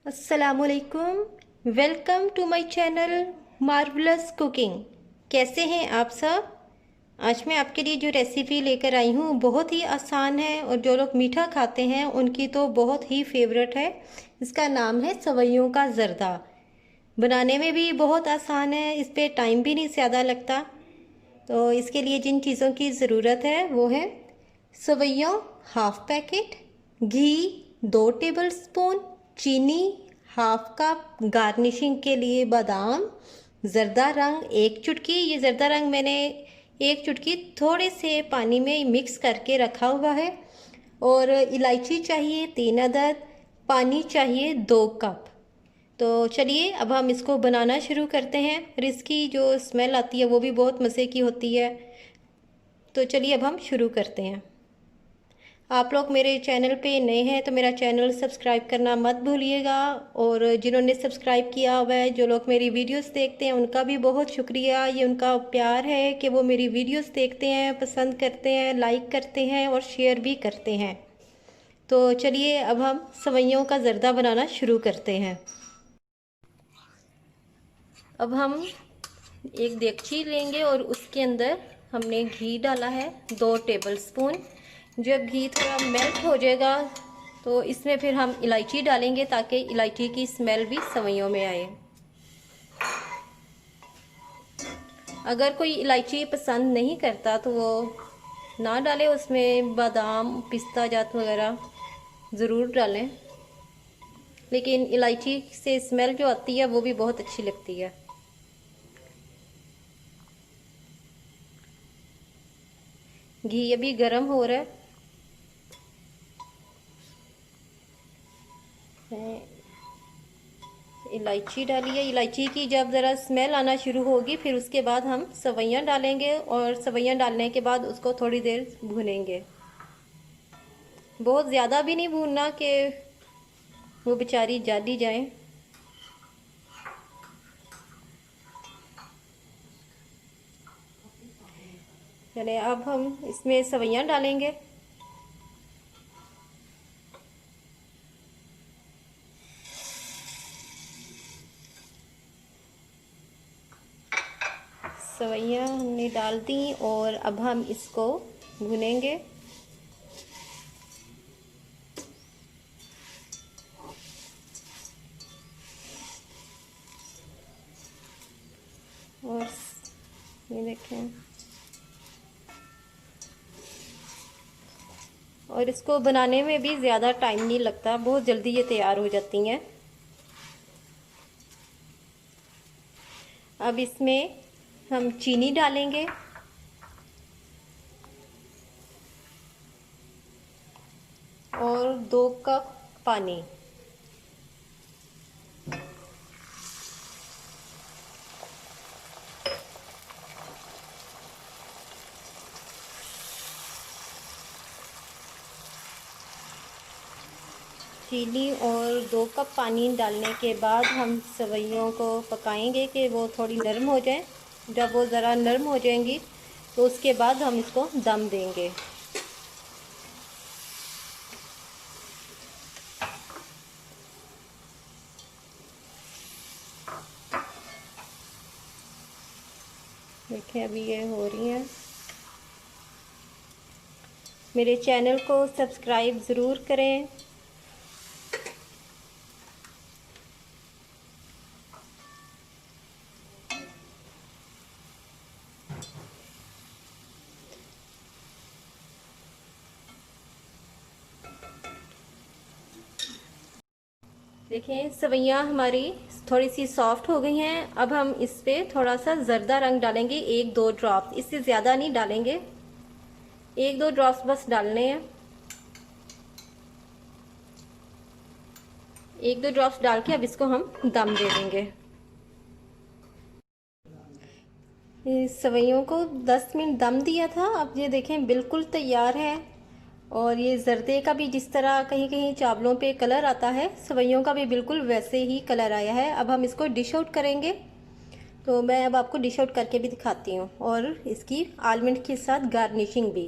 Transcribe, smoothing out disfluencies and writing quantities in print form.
अस्सलाम वालेकुम। Welcome to my channel marvellous cooking. कैसे हैं आप सब? आज मैं आपके लिए जो रेसिपी लेकर आई हूँ बहुत ही आसान है और जो लोग मीठा खाते हैं उनकी तो बहुत ही फेवरेट है। इसका नाम है सवैयों का ज़र्दा। बनाने में भी बहुत आसान है, इस पर टाइम भी नहीं ज़्यादा लगता। तो इसके लिए जिन चीज़ों की ज़रूरत है वो है सवैयों हाफ पैकेट, घी 2 टेबलस्पून, चीनी हाफ कप, गार्निशिंग के लिए बादाम, ज़र्दा रंग 1 चुटकी। ये ज़र्दा रंग मैंने 1 चुटकी थोड़े से पानी में मिक्स करके रखा हुआ है। और इलायची चाहिए 3 अदद, पानी चाहिए 2 कप। तो चलिए अब हम इसको बनाना शुरू करते हैं। और इसकी जो स्मेल आती है वो भी बहुत मज़े की होती है। तो चलिए अब हम शुरू करते हैं। आप लोग मेरे चैनल पे नए हैं तो मेरा चैनल सब्सक्राइब करना मत भूलिएगा। और जिन्होंने सब्सक्राइब किया हुआ है, जो लोग मेरी वीडियोस देखते हैं, उनका भी बहुत शुक्रिया। ये उनका प्यार है कि वो मेरी वीडियोस देखते हैं, पसंद करते हैं, लाइक करते हैं और शेयर भी करते हैं। तो चलिए अब हम सवैयों का ज़र्दा बनाना शुरू करते हैं। अब हम एक देगची लेंगे और उसके अंदर हमने घी डाला है 2 टेबलस्पून। जब घी थोड़ा मेल्ट हो जाएगा तो इसमें फिर हम इलायची डालेंगे ताकि इलायची की स्मेल भी सवैयों में आए। अगर कोई इलायची पसंद नहीं करता तो वो ना डाले, उसमें बादाम पिस्ता जात वगैरह ज़रूर डालें, लेकिन इलायची से स्मेल जो आती है वो भी बहुत अच्छी लगती है। घी अभी गर्म हो रहा है। इलायची डाली है। इलायची की जब ज़रा स्मेल आना शुरू होगी फिर उसके बाद हम सवैयाँ डालेंगे और सवैयाँ डालने के बाद उसको थोड़ी देर भूनेंगे। बहुत ज़्यादा भी नहीं भूनना कि वो बेचारी जल ही जाए। चले अब हम इसमें सवैयाँ डालेंगे। सवैयाँ हमने डाल दी और अब हम इसको भुनेंगे। और ये देखें, और इसको बनाने में भी ज़्यादा टाइम नहीं लगता, बहुत जल्दी ये तैयार हो जाती हैं। अब इसमें हम चीनी डालेंगे और 2 कप पानी। चीनी और 2 कप पानी डालने के बाद हम सवैयों को पकाएंगे कि वो थोड़ी नरम हो जाए। जब वो ज़रा नरम हो जाएंगी तो उसके बाद हम इसको दम देंगे। देखें अभी ये हो रही हैं। मेरे चैनल को सब्सक्राइब ज़रूर करें। देखें सवैयाँ हमारी थोड़ी सी सॉफ्ट हो गई हैं। अब हम इस पे थोड़ा सा ज़र्दा रंग डालेंगे, 1-2 ड्रॉप्स, इससे ज़्यादा नहीं डालेंगे, 1-2 ड्रॉप्स बस डालने हैं। 1-2 ड्रॉप्स डाल के अब इसको हम दम दे देंगे। सवैयों को 10 मिनट दम दिया था। अब ये देखें बिल्कुल तैयार है। और ये ज़र्दे का भी जिस तरह कहीं कहीं चावलों पे कलर आता है, सवैयों का भी बिल्कुल वैसे ही कलर आया है। अब हम इसको डिश आउट करेंगे। तो मैं अब आपको डिश आउट करके भी दिखाती हूँ और इसकी आलमंड के साथ गार्निशिंग भी।